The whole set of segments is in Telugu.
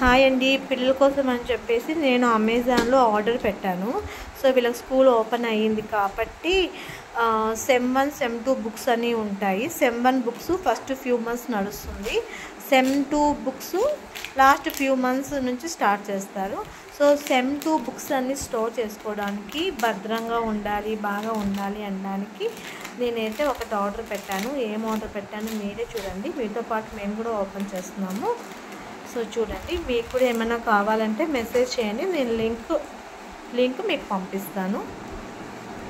హాయ్ అండి, పిల్లల కోసం అని చెప్పేసి నేను అమెజాన్లో ఆర్డర్ పెట్టాను. సో వీళ్ళకి స్కూల్ ఓపెన్ అయ్యింది కాబట్టి సెమ్ 1 సెమ్ 2 బుక్స్ అని ఉంటాయి. Sem 1 books first few months నడుస్తుంది. Sem 2 books last few months నుంచి స్టార్ట్ చేస్తారు. సో సెమ్ 2 బుక్స్ అన్ని స్టోర్ చేసుకోవడానికి భద్రంగా ఉండాలి, బాగా ఉండాలి అనడానికి నేనైతే ఒకటి ఆర్డర్ పెట్టాను. ఏం ఆర్డర్ పెట్టాను మీరే చూడండి. మీతో పాటు మేము కూడా ఓపెన్ చేస్తున్నాము. సో చూడండి, మీకు కూడా ఏమైనా కావాలంటే మెసేజ్ చేయండి, నేను లింక్ మీకు పంపిస్తాను.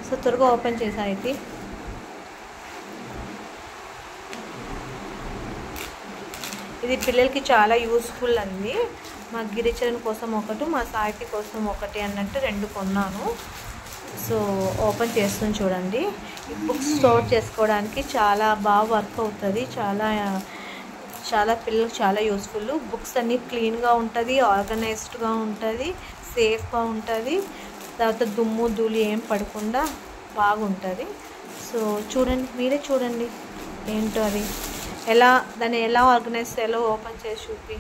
సో త్వరగా ఓపెన్ చేసా. అయితే ఇది పిల్లలకి చాలా యూస్ఫుల్ అండి. మా గిరిచరణ్ కోసం ఒకటి, మా సాహితి కోసం ఒకటి అన్నట్టు 2 కొన్నాను. సో ఓపెన్ చేస్తుంది చూడండి. ఈ బుక్స్ స్టోర్ చేసుకోవడానికి చాలా బాగా వర్క్ అవుతుంది. చాలా పిల్లలకు చాలా యూస్ఫుల్. బుక్స్ అన్నీ క్లీన్గా ఉంటుంది, ఆర్గనైజ్డ్గా ఉంటుంది, సేఫ్గా ఉంటుంది. తర్వాత దుమ్ము ధూళి ఏం పడకుండా బాగుంటుంది. సో చూడండి, మీరే చూడండి ఏంటో అది దాన్ని ఎలా ఆర్గనైజ్ చేయాలో ఓపెన్ చేసి చూపి.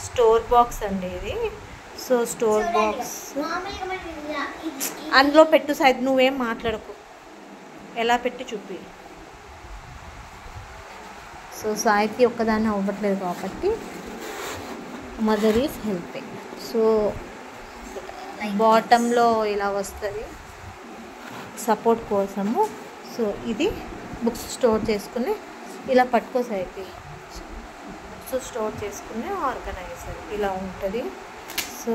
స్టోర్ బాక్స్ అండి ఇది. సో స్టోర్ బాక్స్ అందులో పెట్టు సైడ్, నువ్వేం మాట్లాడకు, ఎలా పెట్టి చూపి. సో సాయికి ఒక్కదాన్ని అవ్వట్లేదు కాబట్టి మదర్ ఈజ్ హెల్పింగ్. సో బాటంలో ఇలా వస్తుంది సపోర్ట్ కోసము. సో ఇది బుక్స్ స్టోర్ చేసుకుని ఇలా పట్టుకో సాయికి. సో స్టోర్ చేసుకుని ఆర్గనైజర్ ఇలా ఉంటుంది. సో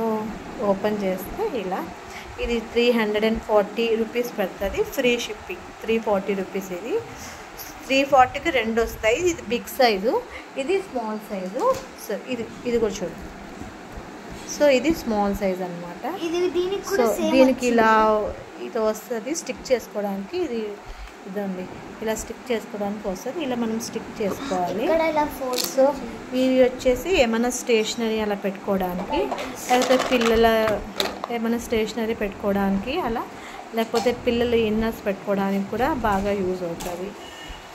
ఓపెన్ చేస్తే ఇలా ఇది 340 రూపీస్ పడుతుంది. Free shipping 340 rupees. ఇది 340కి 2 వస్తాయి. ఇది బిగ్ సైజు, ఇది స్మాల్ సైజు. సో ఇది కూడా చూడండి. సో ఇది స్మాల్ సైజ్ అనమాట. సో దీనికి ఇలా ఇది వస్తుంది స్టిక్ చేసుకోవడానికి. ఇదండి ఇలా స్టిక్ చేసుకోవడానికి వస్తుంది. ఇలా మనం స్టిక్ చేసుకోవాలి. సో ఇవి వచ్చేసి ఏమైనా స్టేషనరీ అలా పెట్టుకోవడానికి, లేకపోతే పిల్లల ఏమైనా స్టేషనరీ పెట్టుకోవడానికి అలా, లేకపోతే పిల్లలు ఇన్నర్స్ పెట్టుకోవడానికి కూడా బాగా యూజ్ అవుతుంది.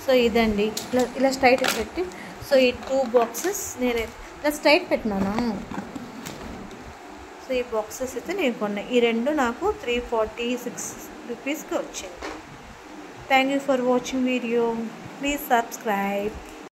సో ఇదండి ఇలా స్ట్రైట్ పెట్టి. సో ఈ 2 బాక్సెస్ నేను ఇలా స్ట్రైట్ పెట్టినాను. సో ఈ బాక్సెస్ అయితే నేను కొన్నాను. ఈ 2 నాకు 346 రూపీస్కి వచ్చింది. Thank you for watching video. Please subscribe.